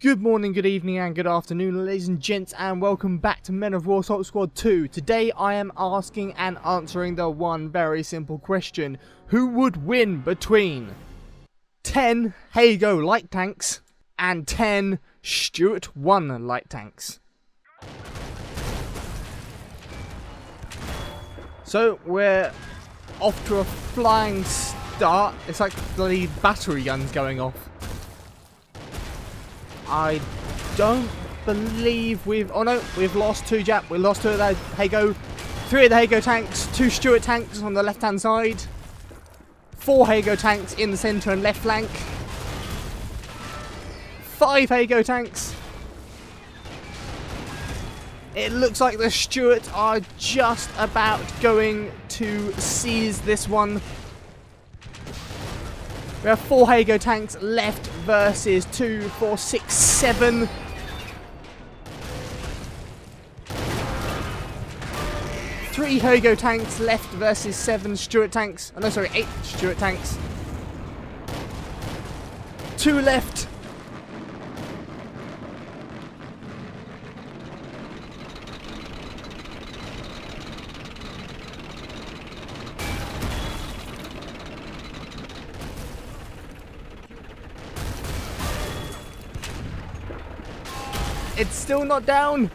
Good morning, good evening and good afternoon, ladies and gents, and welcome back to Men of War Assault Squad 2. Today I am asking and answering the one very simple question. Who would win between 10 Hago light tanks and 10 Stuart 1 light tanks? So we're off to a flying start. It's like the battery guns going off. I don't believe we've... Oh no, we've lost two Jap. We lost two of the Hago. 3 of the Hago tanks. 2 Stuart tanks on the left-hand side. 4 Hago tanks in the centre and left flank. 5 Hago tanks. It looks like the Stuarts are just about going to seize this one. We have 4 Hago tanks left versus 2, 4, 6, 7. Three Hago tanks left versus 7 Stuart tanks. Oh no, sorry, 8 Stuart tanks. 2 left. It's still not down.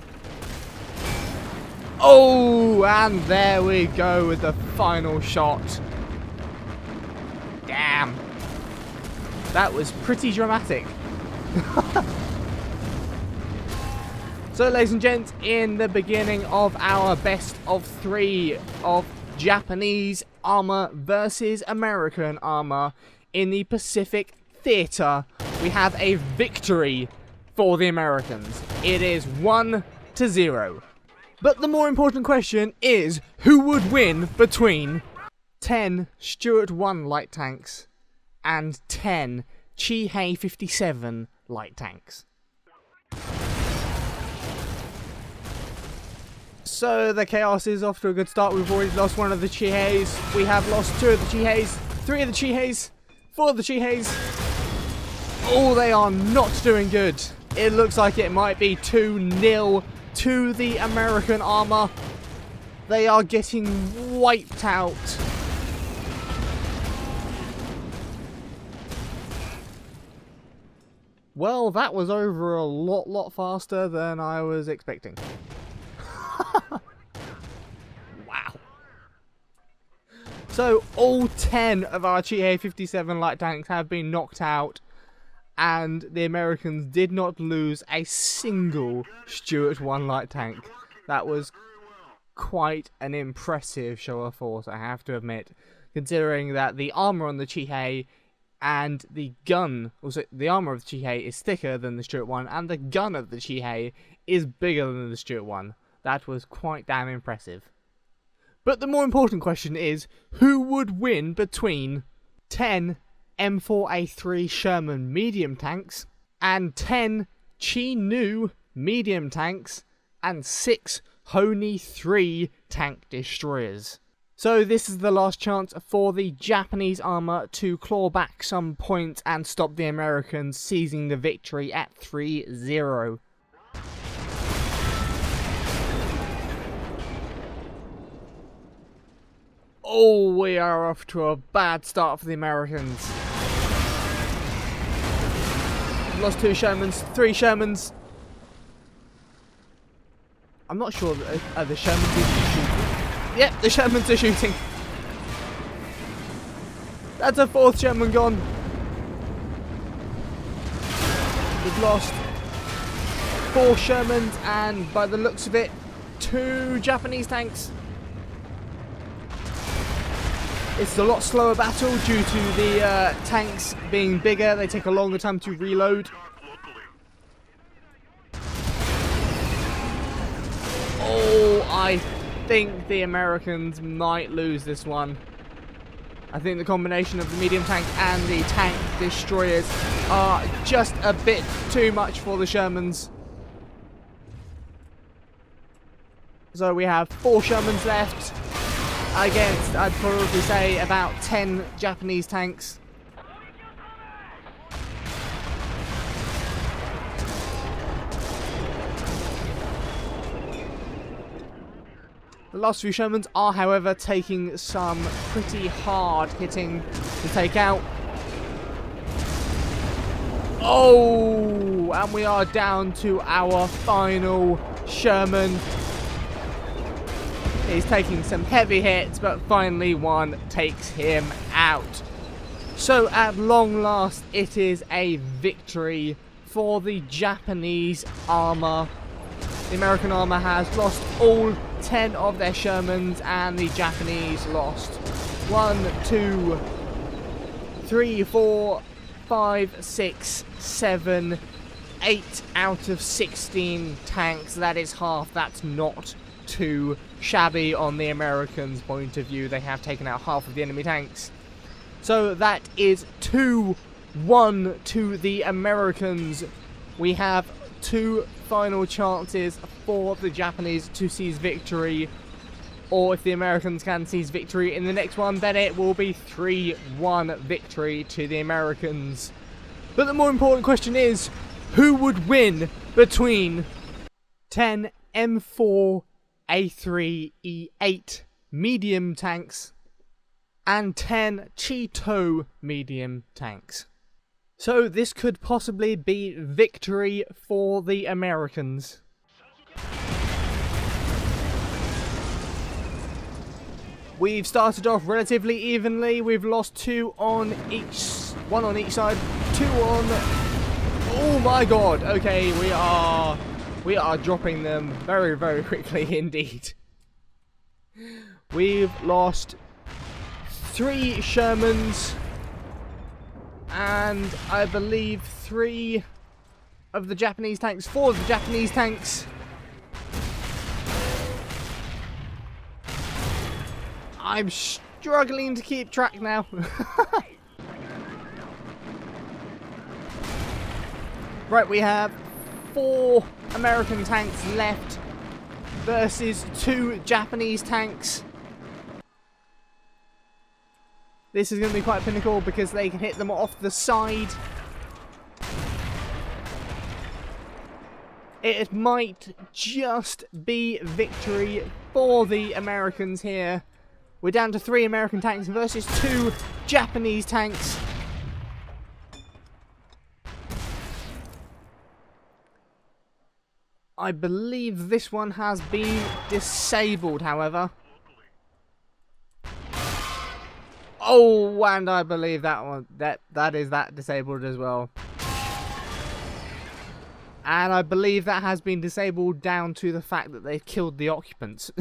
Oh, and there we go with the final shot. Damn. That was pretty dramatic. So, ladies and gents, in the beginning of our best of 3 of Japanese armor versus American armor in the Pacific Theater, we have a victory for the Americans. It is 1-0. But the more important question is, who would win between 10 Stuart 1 light tanks and 10 Chi 57 light tanks? So the chaos is off to a good start. We've already lost 1 of the Chihais. We have lost 2 of the Chihais, 3 of the Chihais, 4 of the Chihais. Oh, they are not doing good. It looks like it might be 2-0 to the American armor. They are getting wiped out. Well, that was over a lot faster than I was expecting. Wow. So, all 10 of our Chi 57 light tanks have been knocked out. And the Americans did not lose a single Stuart 1 light tank. That was quite an impressive show of force, I have to admit. Considering that the armour on the Chihei and the gun... Also, the armour of the Chihei is thicker than the Stuart 1, and the gun of the Chihei is bigger than the Stuart 1. That was quite damn impressive. But the more important question is, who would win between 10 M4A3 Sherman medium tanks and 10 Chi-Nu medium tanks and 6 Honey 3 tank destroyers. So this is the last chance for the Japanese armor to claw back some points and stop the Americans seizing the victory at 3-0. Oh, we are off to a bad start for the Americans. Lost 2 Shermans, 3 Shermans. I'm not sure that the Shermans are shooting. Yep, the Shermans are shooting. That's a 4th Sherman gone. We've lost 4 Shermans and, by the looks of it, 2 Japanese tanks. It's a lot slower battle due to the tanks being bigger. They take a longer time to reload. Oh, I think the Americans might lose this one. I think the combination of the medium tank and the tank destroyers are just a bit too much for the Shermans. So we have 4 Shermans left against, I'd probably say, about 10 Japanese tanks. The last few Shermans are, however, taking some pretty hard hitting to take out. Oh, and we are down to our final Sherman. He's taking some heavy hits, but finally one takes him out. So at long last, it is a victory for the Japanese Armour. The American Armour has lost all 10 of their Shermans, and the Japanese lost 1, 2, 3, 4, 5, 6, 7, 8 out of 16 tanks. That is half. That's not too shabby on the Americans' point of view. They have taken out half of the enemy tanks. So that is 2-1 to the Americans. We have 2 final chances for the Japanese to seize victory, or if the Americans can seize victory in the next one, then it will be 3-1 victory to the Americans. But the more important question is, who would win between 10 M4 A3E8 medium tanks and 10 Cheeto medium tanks? So this could possibly be victory for the Americans. We've started off relatively evenly. We've lost 2 on each, 1 on each side, 2 on. Oh my god! Okay, we are dropping them very, very quickly indeed. We've lost 3 Shermans, and I believe 3 of the Japanese tanks, 4 of the Japanese tanks. I'm struggling to keep track now. Right, we have 4 American tanks left versus 2 Japanese tanks. This is going to be quite pinnacle because they can hit them off the side. It might just be victory for the Americans here. We're down to 3 American tanks versus 2 Japanese tanks. I believe this one has been disabled, however. Oh, and I believe that one that is disabled as well. And I believe that has been disabled down to the fact that they've killed the occupants.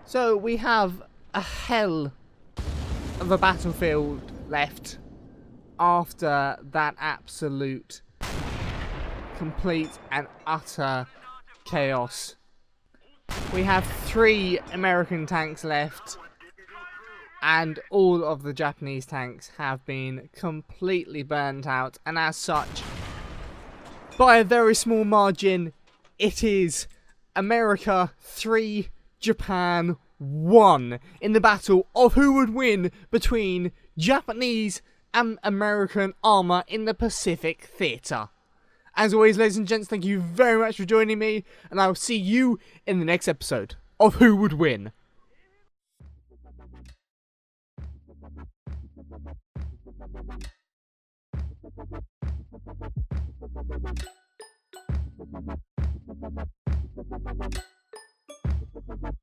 So we have a hell of a battlefield left after that absolute, complete and utter chaos. We have 3 American tanks left, and all of the Japanese tanks have been completely burnt out, and as such, by a very small margin, it is America 3, Japan 1 in the battle of who would win between Japanese and American armour in the Pacific Theatre. As always, ladies and gents, thank you very much for joining me, and I will see you in the next episode of Who Would Win.